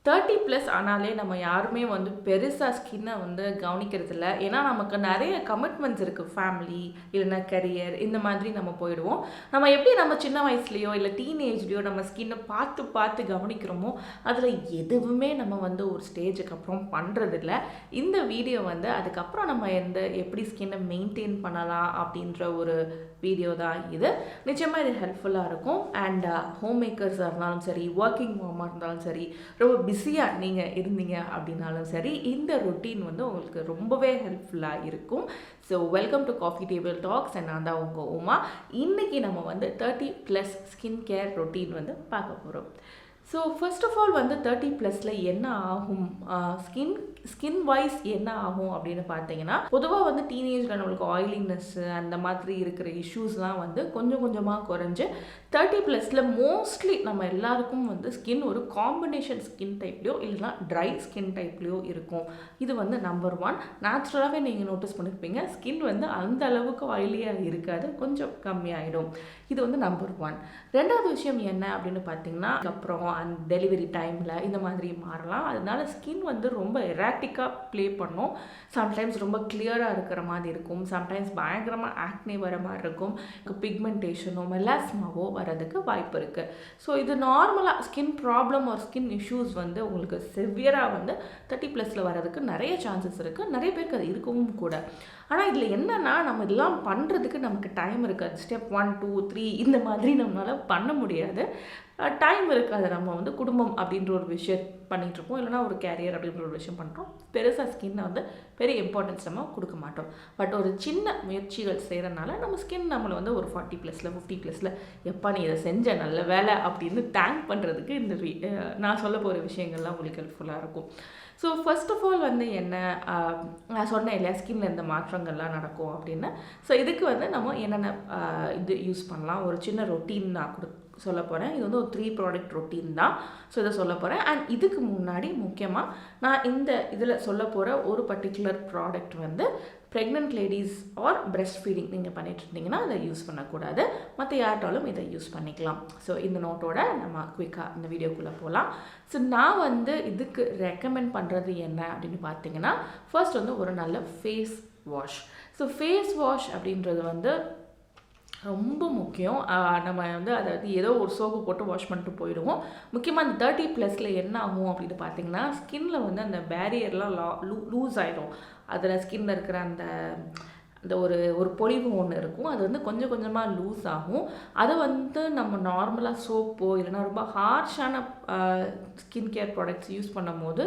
30 plus ஆனாலே நம்ம யாருமே வந்து பெருசாக ஸ்கின்னை வந்து கவனிக்கிறதில்ல. ஏன்னா நமக்கு நிறைய கமிட்மெண்ட்ஸ் இருக்குது, ஃபேமிலி இல்லைன்னா கரியர், இந்த மாதிரி நம்ம போயிடுவோம். நம்ம எப்படி நம்ம சின்ன வயசுலேயோ இல்லை டீனேஜ்லேயோ நம்ம ஸ்கின்னை பார்த்து பார்த்து கவனிக்கிறோமோ அதில் எதுவுமே நம்ம வந்து ஒரு ஸ்டேஜுக்கு அப்புறம் பண்ணுறதில்ல. இந்த வீடியோ வந்து அதுக்கப்புறம் நம்ம எப்படி ஸ்கின்னை மெயின்டைன் பண்ணலாம் அப்படின்ற ஒரு வீடியோ தான் இது. நிச்சயமாக இது ஹெல்ப்ஃபுல்லாக இருக்கும். அண்ட் ஹோம் மேக்கர்ஸாக இருந்தாலும் சரி, ஒர்க்கிங் மாமாக இருந்தாலும் சரி, ரொம்ப பிஸியாக நீங்கள் இருந்தீங்க அப்படின்னாலும் சரி, இந்த ரொட்டீன் வந்து உங்களுக்கு ரொம்பவே ஹெல்ப்ஃபுல்லாக இருக்கும். So welcome to coffee table talks. And நான் தான் உங்கள் உமா. இன்றைக்கி நம்ம வந்து 30 ப்ளஸ் ஸ்கின் கேர் ரொட்டீன் வந்து பார்க்க போகிறோம். ஸோ ஃபர்ஸ்ட் ஆஃப் ஆல் வந்து 30 ப்ளஸில் என்ன ஆகும், ஸ்கின் வைஸ் என்ன ஆகும் அப்படின்னு பார்த்தீங்கன்னா, பொதுவாக வந்து டீனேஜில் நம்மளுக்கு ஆயிலினஸ்ஸு அந்த மாதிரி இருக்கிற இஷ்யூஸ்லாம் வந்து கொஞ்சம் கொஞ்சமாக குறைஞ்சு 30 ப்ளஸில் மோஸ்ட்லி நம்ம எல்லாருக்கும் வந்து ஸ்கின் ஒரு காம்பினேஷன் ஸ்கின் டைப்லையோ இல்லைனா ட்ரை ஸ்கின் டைப்லையோ இருக்கும். இது வந்து நம்பர் 1. நேச்சுரலாகவே நீங்கள் நோட்டீஸ் பண்ணியிருப்பீங்க, ஸ்கின் வந்து அந்த அளவுக்கு ஆயிலியாக இருக்காது, கொஞ்சம் கம்மியாயிடும். இது வந்து நம்பர் 1. ரெண்டாவது விஷயம் என்ன அப்படின்னு பார்த்தீங்கன்னா, அப்புறம் அந்த டெலிவரி டைமில் இந்த மாதிரி மாறலாம். அதனால ஸ்கின் வந்து ரொம்ப எராட்டிக்காக ப்ளே பண்ணும். சம்டைம்ஸ் ரொம்ப கிளியராக இருக்கிற மாதிரி இருக்கும், சம்டைம்ஸ் பயங்கரமாக ஆக்னே வர மாதிரி இருக்கும், பிக்மெண்டேஷனோ மெலாஸ்மாவோ வரதுக்கு வாய்ப்பு இருக்குது. ஸோ இது நார்மலாக ஸ்கின் ப்ராப்ளம் ஒரு ஸ்கின் இஷ்யூஸ் வந்து உங்களுக்கு சிவியராக வந்து 30 ப்ளஸில் வரதுக்கு நிறைய சான்சஸ் இருக்குது. நிறைய பேருக்கு அது இருக்கவும் கூட. ஆனால் இதில் என்னென்னா, நம்ம இதெல்லாம் பண்ணுறதுக்கு நமக்கு டைம் இருக்காது. ஸ்டெப் 1, 2, 3 இந்த மாதிரி நம்மளால் பண்ண முடியாது. டைம் இருக்காது. நம்ம வந்து குடும்பம் அப்படின்ற ஒரு விஷயம் பண்ணிகிட்ருப்போம், இல்லைனா ஒரு கேரியர் அப்படின்ற ஒரு விஷயம் பண்ணுறோம். பெருசாக ஸ்கின்னை வந்து பெரிய இம்பார்ட்டன்ஸ் நம்ம கொடுக்க மாட்டோம். பட் ஒரு சின்ன முயற்சிகள் செய்கிறனால நம்ம ஸ்கின் நம்மளை வந்து ஒரு 40 ப்ளஸில் 50 ப்ளஸில் எப்போ நீ இதை செஞ்ச நல்ல வேலை அப்படின்னு தேங்க் பண்ணுறதுக்கு இந்த நான் சொல்ல போகிற விஷயங்கள்லாம் உங்களுக்கு ஹெல்ப்ஃபுல்லாக இருக்கும். ஸோ ஃபர்ஸ்ட் ஆஃப் ஆல் வந்து என்ன, நான் சொன்னேன் இல்லையா ஸ்கின்ல இந்த மாற்றங்கள்லாம் நடக்கும் அப்படின்னு. ஸோ இதுக்கு வந்து நம்ம என்னென்ன இது யூஸ் பண்ணலாம், ஒரு சின்ன ரொட்டீன் நான் சொல்ல போகிறேன். இது வந்து ஒரு 3 ப்ராடக்ட் ரொட்டீன் தான். ஸோ இதை சொல்ல போகிறேன். அண்ட் இதுக்கு முன்னாடி முக்கியமாக நான் இந்த இதில் சொல்ல போகிற ஒரு பர்டிகுலர் ப்ராடக்ட் வந்து pregnant ladies or breastfeeding நீங்கள் பண்ணிட்டு இருந்தீங்கன்னா அதை யூஸ் பண்ணக்கூடாது. மற்ற யார்ட்டாலும் இதை யூஸ் பண்ணிக்கலாம். ஸோ இந்த நோட்டோட நம்ம குயிக்காக இந்த வீடியோக்குள்ளே போகலாம். ஸோ நான் வந்து இதுக்கு ரெக்கமெண்ட் பண்ணுறது என்ன அப்படின்னு பார்த்தீங்கன்னா, ஃபர்ஸ்ட் வந்து ஒரு நல்ல face wash. So face wash அப்படின்றது வந்து ரொம்ப முக்கியம். நம்ம வந்து அதாவது ஏதோ ஒரு சோப்பு போட்டு வாஷ் பண்ணிட்டு போயிடுவோம். முக்கியமாக அந்த 30 ப்ளஸில் என்ன ஆகும் அப்படின்னு பார்த்தீங்கன்னா, ஸ்கின்ல வந்து அந்த பேரியர்லாம் லூஸ் ஆகிடும். அதில் ஸ்கின்ல இருக்கிற அந்த ஒரு பொலிவு ஒன்று இருக்கும், அது வந்து கொஞ்சம் கொஞ்சமாக லூஸ் ஆகும். அதை வந்து நம்ம நார்மலாக சோப்போ இல்லைனா ரொம்ப ஹார்ஷான ஸ்கின் கேர் ப்ராடக்ட்ஸ் யூஸ் பண்ணும் போது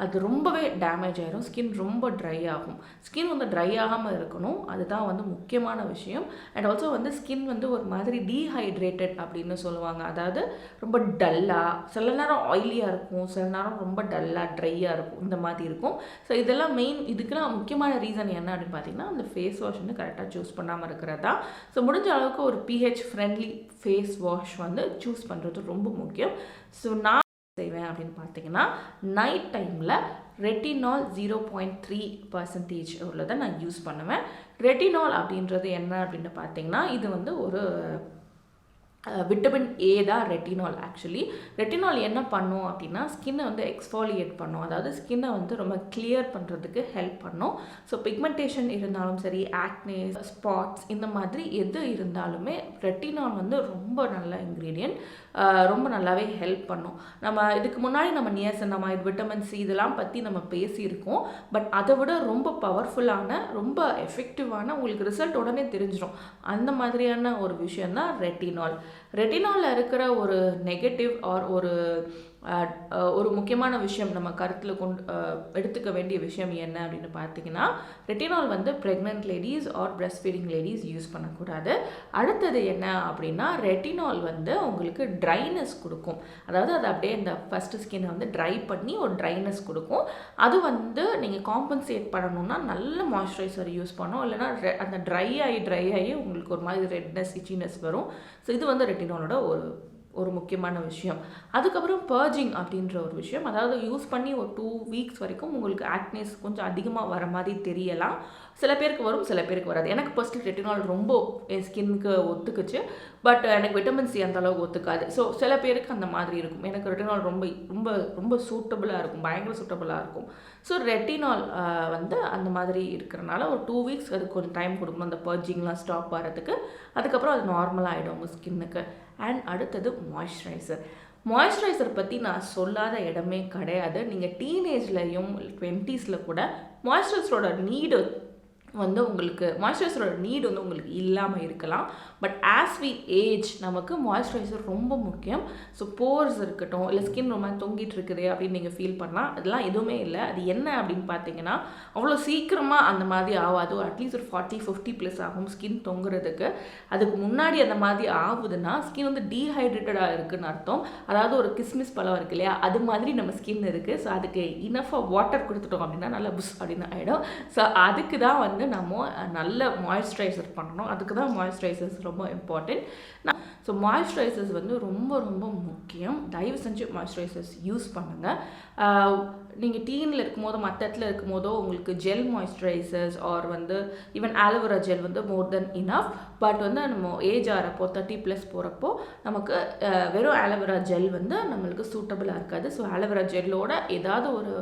அது ரொம்பவே டேமேஜ் ஆகிடும். ஸ்கின் ரொம்ப ட்ரை ஆகும். ஸ்கின் வந்து ட்ரை ஆகாமல் இருக்கணும், அதுதான் வந்து முக்கியமான விஷயம். அண்ட் ஆல்சோ வந்து ஸ்கின் வந்து ஒரு மாதிரி டீஹைட்ரேட்டட் அப்படின்னு சொல்லுவாங்க. அதாவது ரொம்ப டல்லாக, சில நேரம் ஆயிலியாக இருக்கும், சில நேரம் ரொம்ப டல்லாக ட்ரையாக இருக்கும், இந்த மாதிரி இருக்கும். ஸோ இதெல்லாம் இதுக்கெல்லாம் முக்கியமான ரீசன் என்ன அப்படின்னு பார்த்தீங்கன்னா, அந்த ஃபேஸ் வாஷ் வந்து கரெக்டாக சூஸ் பண்ணாமல் இருக்கிறது தான். ஸோ முடிஞ்ச அளவுக்கு ஒரு pH ஃப்ரெண்ட்லி ஃபேஸ் வாஷ் வந்து சூஸ் பண்ணுறது ரொம்ப முக்கியம். ஸோ நான் செய்வேன் அப்படின்னு பார்த்தீங்கன்னா, நைட் டைமில் ரெட்டினால் 0.3% உள்ளதை நான் யூஸ் பண்ணுவேன். ரெட்டினால் அப்படின்றது என்ன அப்படின்னு பார்த்தீங்கன்னா, இது வந்து ஒரு விட்டமின் ஏ தான் ரெட்டினால். ஆக்சுவலி ரெட்டினால் என்ன பண்ணும் அப்படின்னா, ஸ்கின்னை வந்து எக்ஸ்ஃபாலியேட் பண்ணும், அதாவது ஸ்கின்னை வந்து ரொம்ப கிளியர் பண்ணுறதுக்கு ஹெல்ப் பண்ணும். ஸோ பிக்மெண்டேஷன் இருந்தாலும் சரி, ஆக்னே, ஸ்பாட்ஸ் இந்த மாதிரி எது இருந்தாலுமே ரெட்டினால் வந்து ரொம்ப நல்ல இன்க்ரீடியன்ட், ரொம்ப நல்லாவே ஹெல்ப் பண்ணும். நம்ம இதுக்கு முன்னாடி நம்ம நியாசினமைட், விட்டமின் சி இதெல்லாம் பற்றி நம்ம பேசியிருக்கோம். பட் அதை விட ரொம்ப பவர்ஃபுல்லான, ரொம்ப எஃபெக்டிவான, உங்களுக்கு ரிசல்ட் உடனே தெரிஞ்சிடும், அந்த மாதிரியான ஒரு விஷயம் தான் ரெட்டினால். ரெட்டினாலில் இருக்கிற ஒரு நெகட்டிவ் ஆர் ஒரு முக்கியமான விஷயம் நம்ம கருத்தில் எடுத்துக்க வேண்டிய விஷயம் என்ன அப்படின்னு பார்த்தீங்கன்னா, ரெட்டினால் வந்து pregnant ladies or breastfeeding ladies use பண்ணக்கூடாது. அடுத்தது என்ன அப்படின்னா, ரெட்டினால் வந்து உங்களுக்கு ட்ரைனஸ் கொடுக்கும். அதாவது அது அப்படியே இந்த ஃபஸ்ட்டு ஸ்கின்னை வந்து ட்ரை பண்ணி ஒரு ட்ரைனஸ் கொடுக்கும். அது வந்து நீங்கள் காம்பன்சேட் பண்ணணும்னா நல்ல மாய்ஸ்சரைசர் யூஸ் பண்ணணும், இல்லைனா அந்த ட்ரை ஆகி உங்களுக்கு ஒரு மாதிரி ரெட்னஸ், இச்சினஸ் வரும். ஸோ இது வந்து ரெட்டினாலோட ஒரு ஒரு முக்கியமான விஷயம். அதுக்கப்புறம் பர்ஜிங் அப்படின்ற ஒரு விஷயம், அதாவது யூஸ் பண்ணி ஒரு 2 வீக்ஸ் வரைக்கும் உங்களுக்கு ஆக்னேஸ் கொஞ்சம் அதிகமாக வர மாதிரி தெரியலாம். சில பேருக்கு வரும், சில பேருக்கு வராது. எனக்கு பர்ஸ்னல் ரெட்டினால் ரொம்ப என் ஸ்கின்னுக்கு ஒத்துக்குச்சு. பட் எனக்கு விட்டமின் சி அந்த அளவுக்கு ஒத்துக்காது. ஸோ சில பேருக்கு அந்த மாதிரி இருக்கும். எனக்கு ரெட்டினால் ரொம்ப ரொம்ப ரொம்ப சூட்டபுளாக இருக்கும், பயங்கர சூட்டபுளாக இருக்கும். ஸோ ரெட்டினால் வந்து அந்த மாதிரி இருக்கிறனால ஒரு 2 வீக்ஸ் அதுக்கு கொஞ்சம் டைம் கொடுக்கணும் அந்த பர்ஜிங்லாம் ஸ்டாப் ஆகிறதுக்கு. அதுக்கப்புறம் அது நார்மலாக ஆகிடும் உங்கள் ஸ்கின்னுக்கு. அண்ட் அடுத்தது மாய்ஸ்சரைசர். மாய்ஸ்சரைசர் பற்றி நான் சொல்லாத இடமே கிடையாது. நீங்கள் டீனேஜ்லையும் 20ஸ்ல கூட மாய்ஸ்சரைசரோட நீடு வந்து உங்களுக்கு உங்களுக்கு இல்லாமல் இருக்கலாம். பட் ஆஸ் வி ஏஜ் நமக்கு மாய்ஸ்சரைசர் ரொம்ப முக்கியம். ஸோ போர்ஸ் இருக்கட்டும், இல்லை ஸ்கின் ரொம்ப தொங்கிட்டு இருக்குது அப்படின்னு நீங்கள் ஃபீல் பண்ணலாம். அதெல்லாம் எதுவுமே இல்லை. அது என்ன அப்படின்னு பார்த்தீங்கன்னா, அவ்வளோ சீக்கிரமாக அந்த மாதிரி ஆகாது. அட்லீஸ்ட் ஒரு 40-50+ ஆகும் ஸ்கின் தொங்குறதுக்கு. அதுக்கு முன்னாடி அந்த மாதிரி ஆகுதுன்னா ஸ்கின் வந்து டீஹைட்ரேட்டடாக இருக்குதுன்னு அர்த்தம். அதாவது ஒரு கிஸ்மிஸ் பழம் இருக்கு இல்லையா, அது மாதிரி நம்ம ஸ்கின் இருக்குது. ஸோ அதுக்கு இனஃபாக வாட்டர் கொடுத்துட்டோம் அப்படின்னா நல்லா புஷ் அப்படின்னு ஆகிடும். ஸோ அதுக்கு தான் வந்து நம்ம நல்ல மாய்ஸ்சரைசர் பண்ணணும். அதுக்கு தான் மாய்ஸ்சரைசர்ஸ் ரொம்ப இம்பார்ட்டன்ட். ஸோ மாய்ஸ்சரைசர்ஸ் வந்து ரொம்ப ரொம்ப முக்கியம். தயவு செஞ்சு மாய்ஸ்சரைசர்ஸ் யூஸ் பண்ணுங்கள். நீங்கள் டீனில் இருக்கும்போதோ மற்ற இடத்துல இருக்கும்போதோ உங்களுக்கு ஜெல் மாய்ஸ்சரைசர்ஸ் ஆர் வந்து ஈவன் ஆலோவேரா ஜெல் வந்து மோர் தென் இனஃப். பட் வந்து நம்ம ஏஜ் ஆகிறப்போ 30+ போகிறப்போ நமக்கு வெறும் ஆலோவேரா ஜெல் வந்து நம்மளுக்கு சூட்டபுளாக இருக்காது. ஸோ ஆலோவேரா ஜெல்லோட ஏதாவது ஒரு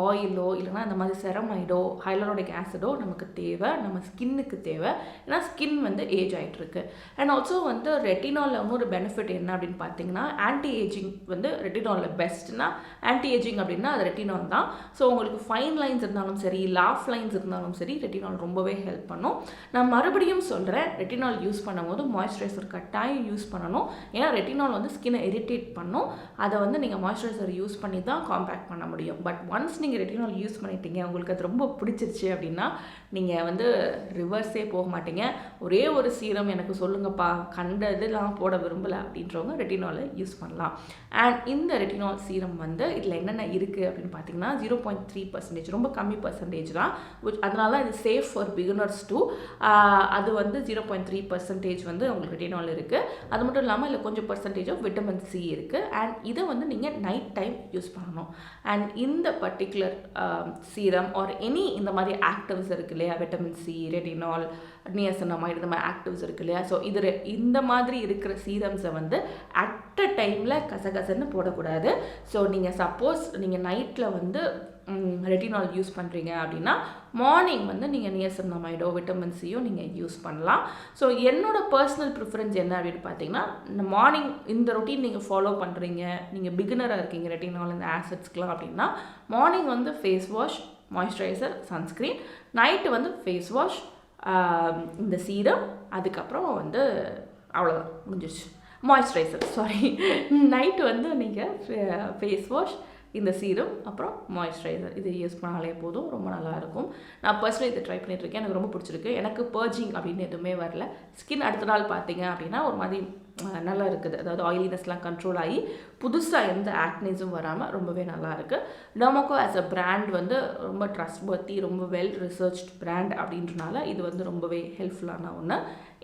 ஆயிலோ இல்லைனா இந்த மாதிரி செரமைடோ ஹைலரோனிக் ஆசிடோ நமக்கு தேவை, நம்ம ஸ்கின்னுக்கு தேவை. ஏன்னா ஸ்கின் வந்து ஏஜ் ஆகிட்டுருக்கு. அண்ட் ஆல்சோ வந்து ரெட்டினாலில் இன்னொரு பெனிஃபிட் என்ன அப்படின்னு பார்த்தீங்கன்னா, ஆன்டி ஏஜிங் வந்து ரெட்டினாலில் பெஸ்ட்னா ஆன்டி ஏஜிங் அப்படின்னா அது ரெட்டினால் தான். ஸோ உங்களுக்கு ஃபைன் லைன்ஸ் இருந்தாலும் சரி, லாஃப் லைன்ஸ் இருந்தாலும் சரி, ரெட்டினால் ரொம்பவே ஹெல்ப் பண்ணும். நான் மறுபடியும் சொல்கிறேன், ரெட்டினால் யூஸ் பண்ணும்போது மாய்ஸ்சரைசர் கட்டாயம் யூஸ் பண்ணணும். ஏன்னா ரெட்டினால் வந்து ஸ்கின்னை இரிட்டேட் பண்ணும். அதை வந்து நீங்கள் மாய்ஸ்சரைசர் யூஸ் பண்ணி தான் காம்பேக்ட் பண்ண முடியும். பட் ஒன்ஸ் நீங்கள் ரெட்டினால் யூஸ் பண்ணிட்டீங்க, உங்களுக்கு அது ரொம்ப பிடிச்சிருச்சு அப்படின்னா நீங்கள் வந்து ரிவர்ஸே போக மாட்டீங்க. ஒரே ஒரு சீரம் எனக்கு சொல்லுங்கப்பா, கண்ட இதெல்லாம் போட விரும்பலை அப்படின்றவங்க ரெட்டினாலை யூஸ் பண்ணலாம். அண்ட் இந்த ரெட்டினால் சீரம் வந்து இதில் என்னென்ன இருக்குது அப்படின்னு பார்த்தீங்கன்னா 0.3%, ரொம்ப கம்மி பர்சன்டேஜ் தான். அதனால தான் இது சேஃப் ஃபார் பிகினர்ஸ் டூ. அது வந்து 0.3% வந்து உங்களுக்கு ரெட்டினால் இருக்குது. அது மட்டும் இல்லாமல் இல்லை கொஞ்சம் பர்சன்டேஜ் ஆஃப் விட்டமின் சி இருக்குது. அண்ட் இதை வந்து நீங்கள் நைட் டைம் யூஸ் பண்ணணும். அண்ட் இந்த பர்டிகுலர் சீரம் ஆர் எனி இந்த மாதிரி ஆக்டிவ்ஸ் இருக்கு இல்லையா, விட்டமின் சி, ரெட்டினால், நியசனமைடு, இந்த மாதிரி ஆக்டிவ்ஸ் இருக்கு இல்லையா. ஸோ இது இந்த மாதிரி இருக்கிற சீரம்ஸை வந்து அட் அ டைமில் கசகசன்னு போடக்கூடாது. ஸோ நீங்கள் சப்போஸ் நீங்கள் நைட்டில் வந்து ரெட்டினால் யூஸ் பண்ணுறீங்க அப்படின்னா மார்னிங் வந்து நீங்கள் நியசனமைடோ விட்டமின் சியோ நீங்கள் யூஸ் பண்ணலாம். ஸோ என்னோடய பர்சனல் ப்ரிஃபரன்ஸ் என்ன அப்படின்னு பார்த்தீங்கன்னா, இந்த மார்னிங் இந்த ரொட்டீன் நீங்கள் ஃபாலோ பண்ணுறீங்க, நீங்கள் பிகினராக இருக்கீங்க ரெட்டினால் இந்த ஆசிட்ஸ்க்கெலாம் அப்படின்னா, மார்னிங் வந்து face wash, moisturiser, sunscreen, night வந்து ஃபேஸ் வாஷ், இந்த சீரம், அதுக்கப்புறம் வந்து அவ்வளோதான் முடிஞ்சிச்சு. மாய்ஸ்சரைசர் நைட்டு வந்து நீங்கள் ஃபேஸ் வாஷ், இந்த சீரம், அப்புறம் மாய்ஸ்சரைசர் இது யூஸ் பண்ணாலே போதும், ரொம்ப நல்லாயிருக்கும். நான் பர்சனலி இதை ட்ரை பண்ணிட்டுருக்கேன், எனக்கு ரொம்ப பிடிச்சிருக்கு. எனக்கு பர்ஜிங் அப்படின்னு எதுவுமே வரல. ஸ்கின் அடுத்த நாள் பார்த்தீங்க அப்படின்னா ஒரு மாதிரி நல்லா இருக்குது. அதாவது ஆயிலினஸ்லாம் கண்ட்ரோல் ஆகி புதுசாக எந்த ஆக்னேஸும் வராமல் ரொம்பவே நல்லா இருக்குது. டெர்மாக்கோ ஆஸ் அ பிராண்ட் வந்து ரொம்ப ட்ரஸ்ட்வர்த்தி, ரொம்ப வெல் ரிசர்ச்ட் பிராண்ட் அப்படின்றனால இது வந்து ரொம்பவே ஹெல்ப்ஃபுல்லான ஒன்று.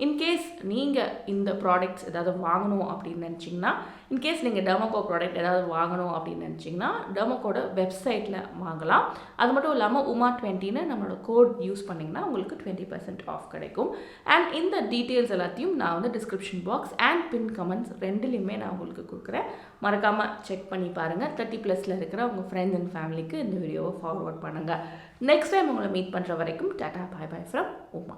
இன்கேஸ் நீங்கள் இந்த ப்ராடக்ட்ஸ் ஏதாவது வாங்கணும் அப்படின்னு நினச்சிங்கன்னா, இன்கேஸ் நீங்கள் டெர்மாக்கோ ப்ராடக்ட் ஏதாவது வாங்கணும் அப்படின்னு நினச்சிங்கன்னா டெர்மாக்கோட வெப்சைட்டில் வாங்கலாம். அது மட்டும் இல்லாமல் UMA20ன்னு நம்மளோட கோட் யூஸ் பண்ணிங்கன்னா உங்களுக்கு 20% ஆஃப் கிடைக்கும். அண்ட் இந்த டீட்டெயில்ஸ் எல்லாத்தையும் நான் வந்து description box and pin comments ரெண்டுலேயுமே நான் உங்களுக்கு கொடுக்குறேன். மறக்காமல் செக் பண்ணி பாருங்கள். 30+ இருக்கிற உங்கள் ஃப்ரெண்ட்ஸ் அண்ட் ஃபேமிலிக்கு இந்த வீடியோவை ஃபார்வர்ட் பண்ணுங்கள். நெக்ஸ்ட் டைம் உங்களை மீட் பண்ணுற வரைக்கும் டாடா, பாய் பாய் ஃப்ரம் உமா.